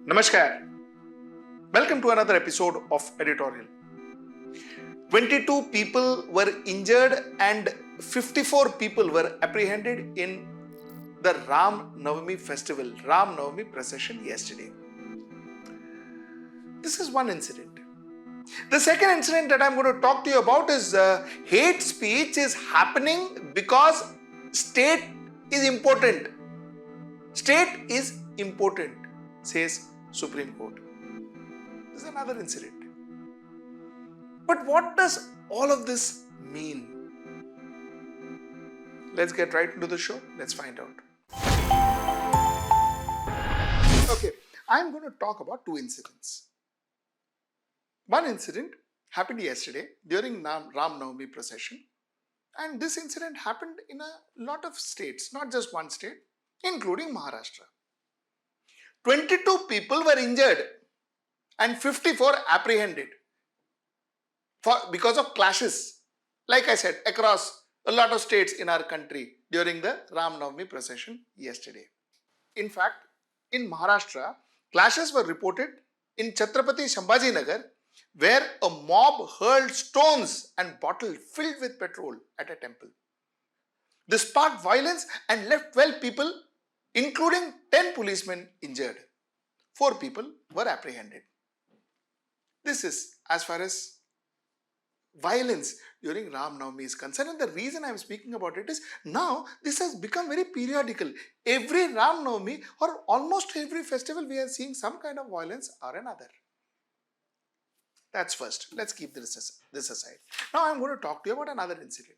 Namaskar. Welcome to another episode of Editorial. 22 people were injured and 54 people were apprehended in the Ram Navami festival, Ram Navami procession yesterday. This is one incident. The second incident that I'm going to talk to you about is hate speech is happening because state is important. State is important, says Supreme Court. This is another incident. But what does all of this mean? Let's get right into the show. Let's find out. Okay, I'm going to talk about two incidents. One incident happened yesterday during Ram Navami procession, and this incident happened in a lot of states, not just one state, including Maharashtra. 22 people were injured and 54 apprehended because of clashes, like I said, across a lot of states in our country during the Ram Navami procession yesterday. In fact, in Maharashtra, clashes were reported in Chhatrapati Sambhaji Nagar, where a mob hurled stones and bottles filled with petrol at a temple. This sparked violence and left 12 people, including 10 policemen, injured. 4 people were apprehended. This is as far as violence during Ram Navami is concerned, and the reason I am speaking about it is now this has become very periodical. Every Ram Navami or almost every festival we are seeing some kind of violence or another. That's first. Let's keep this aside. Now I am going to talk to you about another incident.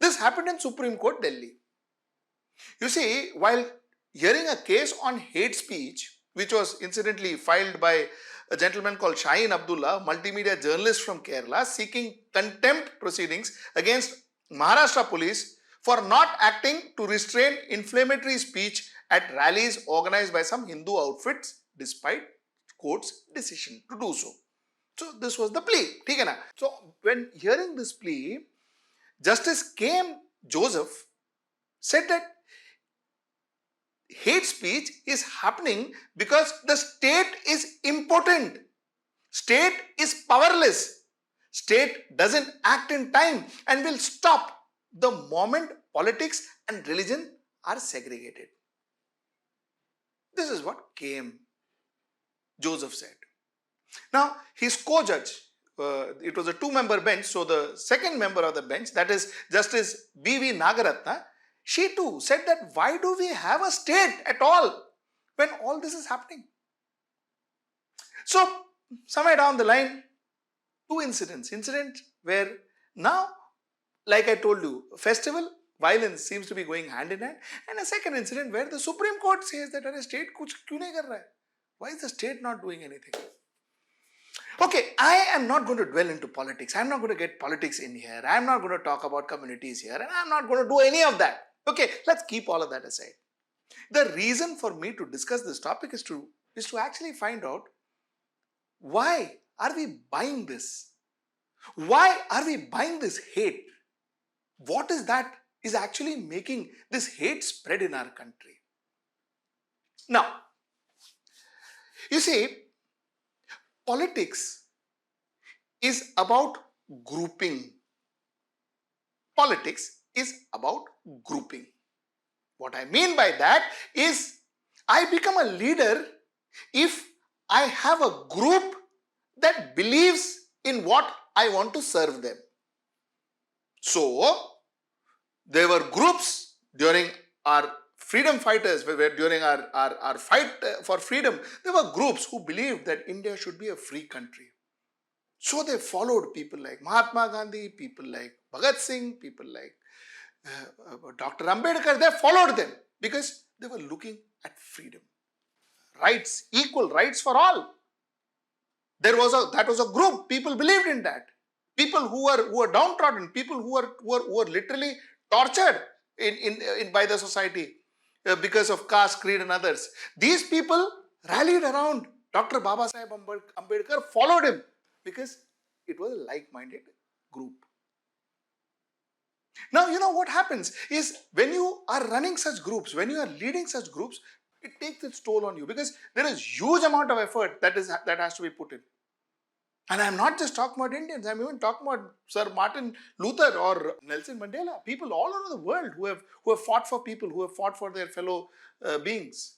This happened in Supreme Court, Delhi. You see, while hearing a case on hate speech, which was incidentally filed by a gentleman called Shaheen Abdullah, multimedia journalist from Kerala, seeking contempt proceedings against Maharashtra police for not acting to restrain inflammatory speech at rallies organized by some Hindu outfits despite court's decision to do so. So this was the plea. So when hearing this plea, Justice K.M. Joseph said that hate speech is happening because the state is impotent. State is powerless. State doesn't act in time and will stop the moment politics and religion are segregated. This is what K.M. Joseph said. Now, his co-judge, it was a 2-member bench, so the second member of the bench, that is Justice B.V. Nagaratna, she too said that why do we have a state at all when all this is happening? So, somewhere down the line, 2 incidents. Incident where now, like I told you, festival violence seems to be going hand in hand, and a second incident where the Supreme Court says that a state kuch kyun nahi kar raha hai? Why is the state not doing anything? Okay, I am not going to dwell into politics. I am not going to get politics in here. I am not going to talk about communities here, and I am not going to do any of that. Okay, let's keep all of that aside. The reason for me to discuss this topic is to actually find out why are we buying this? Why are we buying this hate? What is that is actually making this hate spread in our country? Now, you see, politics is about grouping. Politics is about grouping. What I mean by that is I become a leader if I have a group that believes in what I want to serve them. So, there were groups during our freedom fighters, during our fight for freedom, there were groups who believed that India should be a free country. So they followed people like Mahatma Gandhi, people like Bhagat Singh, people like Dr. Ambedkar. They followed them because they were looking at freedom. Rights, equal rights for all. That was a group, people believed in that. People who were downtrodden, people who were literally tortured by the society because of caste, creed and others. These people rallied around Dr. Baba Saheb Ambedkar, followed him because it was a like-minded group. Now, you know what happens is when you are running such groups, when you are leading such groups, It takes its toll on you because there is huge amount of effort that has to be put in. And I'm not just talking about Indians, I'm even talking about Sir Martin Luther or Nelson Mandela, people all over the world who have fought for people, who have fought for their fellow beings.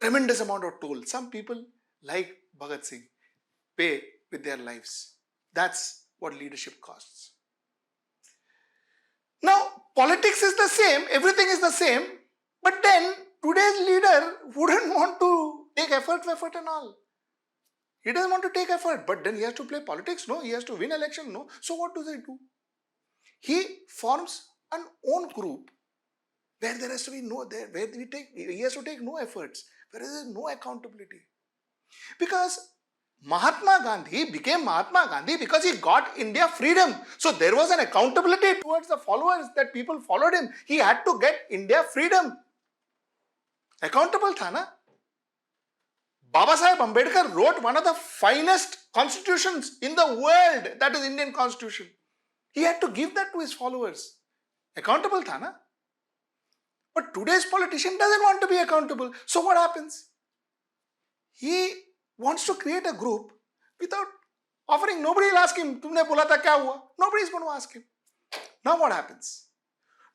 Tremendous amount of toll. Some people, like Bhagat Singh, pay with their lives. That's what leadership costs. Now, politics is the same, everything is the same, but then today's leader wouldn't want to take effort and all. He doesn't want to take effort, but then he has to play politics, no? He has to win election, no? So what do they do? He forms an own group where there has to be he has to take no efforts, where there is no accountability. Because Mahatma Gandhi became Mahatma Gandhi because he got India freedom. So there was an accountability towards the followers that people followed him. He had to get India freedom. Accountable tha na? Baba Saheb Ambedkar wrote one of the finest constitutions in the world, that is Indian Constitution. He had to give that to his followers. Accountable tha na? But today's politician doesn't want to be accountable. So what happens? He wants to create a group without offering. Nobody will ask him, tumne bola tha kya hua? Nobody is going to ask him. Now what happens?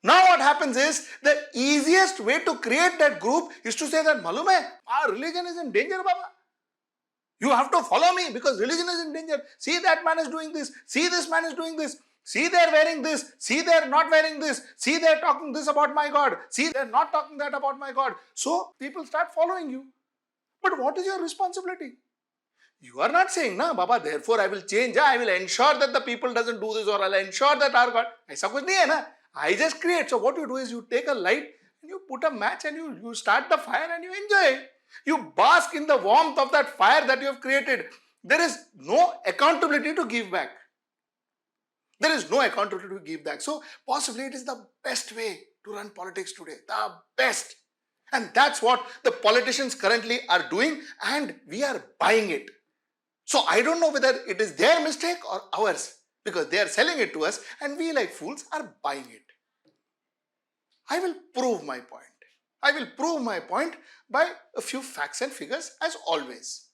Now what happens is, the easiest way to create that group is to say that, malum hai, our religion is in danger, Baba. You have to follow me because religion is in danger. See, that man is doing this. See, this man is doing this. See, they're wearing this. See, they're not wearing this. See, they're talking this about my God. See, they're not talking that about my God. So people start following you. But what is your responsibility? You are not saying, na, Baba, therefore I will change. I will ensure that the people doesn't do this, or I'll ensure that our God. Aisa kuch nahi hai na. I just create. So what you do is you take a light and you put a match and you start the fire and you enjoy. You bask in the warmth of that fire that you have created. There is no accountability to give back. There is no accountability to give back. So possibly it is the best way to run politics today. The best. And that's what the politicians currently are doing, and we are buying it. So I don't know whether it is their mistake or ours, because they are selling it to us and we like fools are buying it. I will prove my point. I will prove my point by a few facts and figures as always.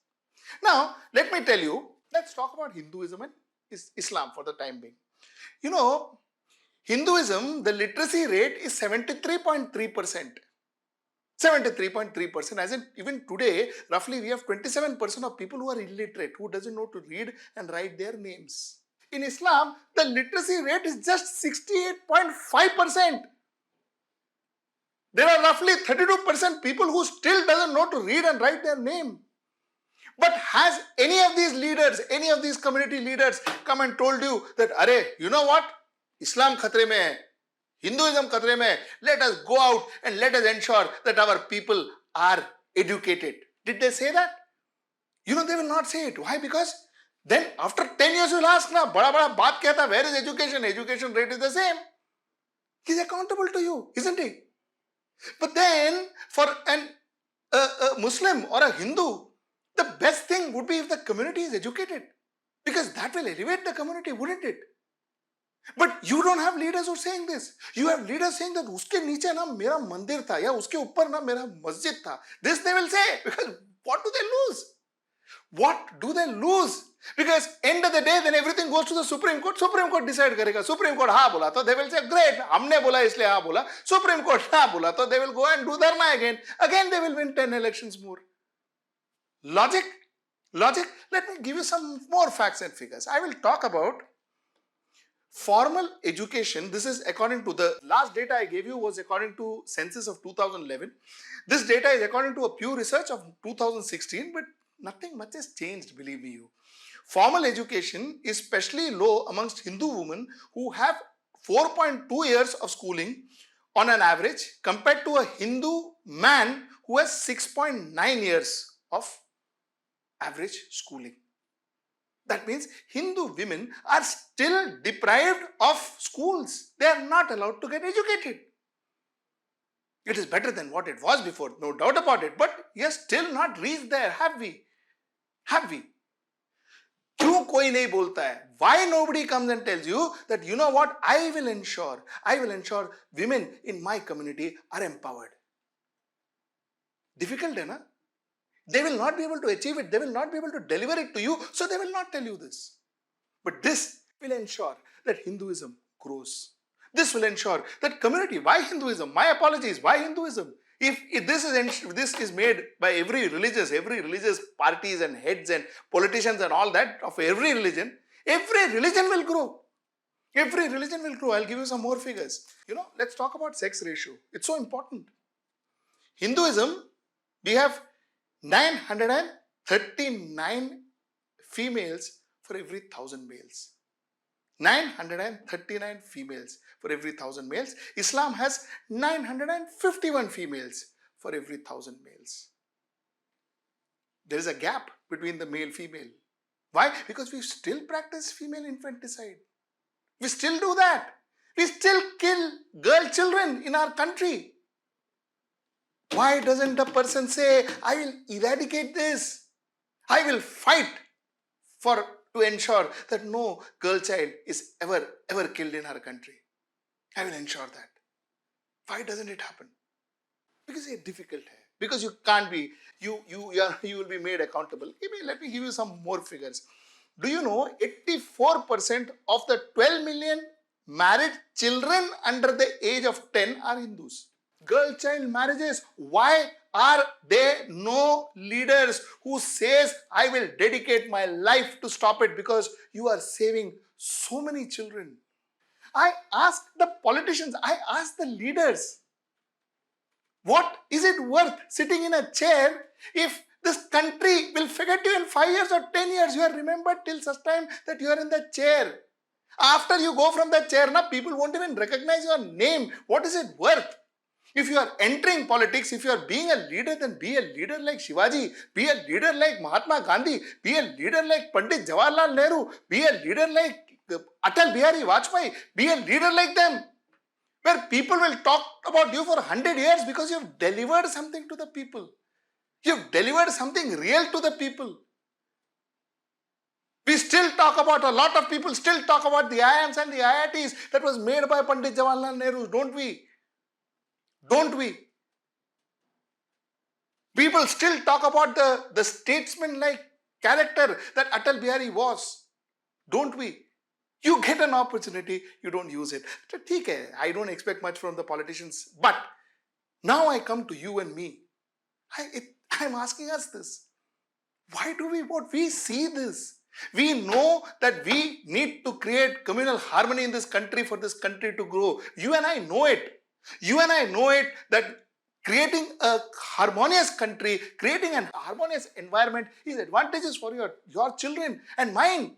Now, let me tell you, let's talk about Hinduism and Islam for the time being. You know, Hinduism, the literacy rate is 73.3%. 73.3%, as in even today, roughly we have 27% of people who are illiterate, who doesn't know to read and write their names. In Islam, the literacy rate is just 68.5%. There are roughly 32% people who still doesn't know to read and write their name. But has any of these leaders, any of these community leaders come and told you that, Arey, you know what? Islam khatre mein hai. Hinduism khatre mein hai. Let us go out and let us ensure that our people are educated. Did they say that? You know, they will not say it. Why? Because then after 10 years you will ask, na, bada baat kya tha, where is education? Education rate is the same. He is accountable to you, isn't he? But then for a Muslim or a Hindu, the best thing would be if the community is educated, because that will elevate the community, wouldn't it? But you don't have leaders who are saying this. You have leaders saying that uske niche na mera mandir tha, ya uske uppar na mera masjid tha. This they will say, because what do they lose? What do they lose? Because end of the day, then everything goes to the Supreme Court. Supreme Court decide karega. Supreme Court हाँ बोला तो they will say great. हमने बोला इसलिए हाँ बोला. Supreme Court हाँ बोला तो they will go and do dharna again. Again they will win 10 elections more. Logic? Logic? Let me give you some more facts and figures. I will talk about formal education. This is according to the last data I gave you was according to census of 2011. This data is according to a Pew Research of 2016, but nothing much has changed, believe me you. Formal education is especially low amongst Hindu women who have 4.2 years of schooling on an average, compared to a Hindu man who has 6.9 years of average schooling. That means Hindu women are still deprived of schools. They are not allowed to get educated. It is better than what it was before, no doubt about it. But we have still not reached there, have we? Have we? क्यों कोई नहीं बोलता है? Why nobody comes and tells you that, you know what, I will ensure women in my community are empowered. Difficult, hai na? They will not be able to achieve it. They will not be able to deliver it to you. So they will not tell you this. But this will ensure that Hinduism grows. This will ensure that community, why Hinduism? My apologies, why Hinduism? If this is made by every religious parties and heads and politicians and all that of every religion will grow. Every religion will grow. I'll give you some more figures. Let's talk about sex ratio. It's so important. Hinduism, we have 939 females for every 1,000 males. 939 females for every 1,000 males. Islam has 951 females for every 1,000 males. There is a gap between the male-female. Why? Because we still practice female infanticide. We still do that. We still kill girl children in our country. Why doesn't a person say, I will eradicate this? I will fight to ensure that no girl child is ever killed in our country. I will ensure that. Why doesn't it happen? Because it's difficult. Because you can't be, you will be made accountable. Let me give you some more figures. Do you know 84% of the 12 million married children under the age of 10 are Hindus? Girl child marriages. Why are there no leaders who says, I will dedicate my life to stop it? Because you are saving so many children. I ask the politicians, I ask the leaders, what is it worth sitting in a chair if this country will forget you in 5 years or 10 years? You are remembered till such time that you are in the chair. After you go from the chair, people won't even recognize your name. What is it worth? If you are entering politics, if you are being a leader, then be a leader like Shivaji, be a leader like Mahatma Gandhi, be a leader like Pandit Jawaharlal Nehru, be a leader like Atal Bihari Vajpayee, be a leader like them, where people will talk about you for 100 years because you have delivered something to the people. You have delivered something real to the people. We still talk about, a lot of people still talk about the IIMs and the IITs that was made by Pandit Jawaharlal Nehru, don't we? Don't we? People still talk about the statesman-like character that Atal Bihari was. Don't we? You get an opportunity, you don't use it. I don't expect much from the politicians. But now I come to you and me. I'm asking us this. Why do we see this? We know that we need to create communal harmony in this country for this country to grow. You and I know it. You and I know it that creating a harmonious country, creating an harmonious environment is advantageous for your children and mine.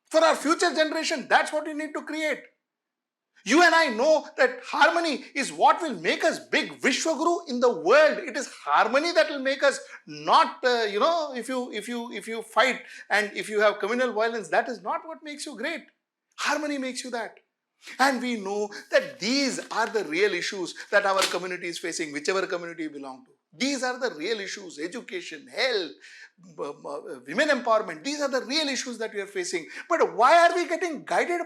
For our future generation, that's what we need to create. You and I know that harmony is what will make us big Vishwaguru in the world. It is harmony that will make us not, if you fight and if you have communal violence, that is not what makes you great. Harmony makes you that. And we know that these are the real issues that our community is facing, whichever community you belong to. These are the real issues: education, health, women empowerment. These are the real issues that we are facing. But why are we getting guided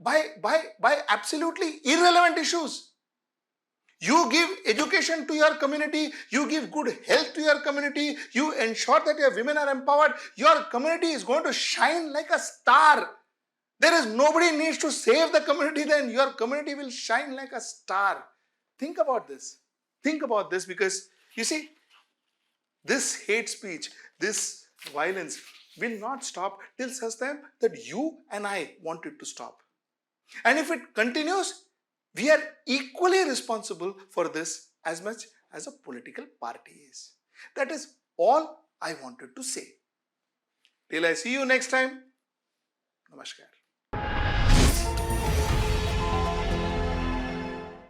by absolutely irrelevant issues? You give education to your community, you give good health to your community, you ensure that your women are empowered, your community is going to shine like a star. There is nobody needs to save the community, then your community will shine like a star. Think about this. Think about this, because you see, this hate speech, this violence will not stop till such time that you and I want it to stop. And if it continues, we are equally responsible for this as much as a political party is. That is all I wanted to say. Till I see you next time, Namaskar.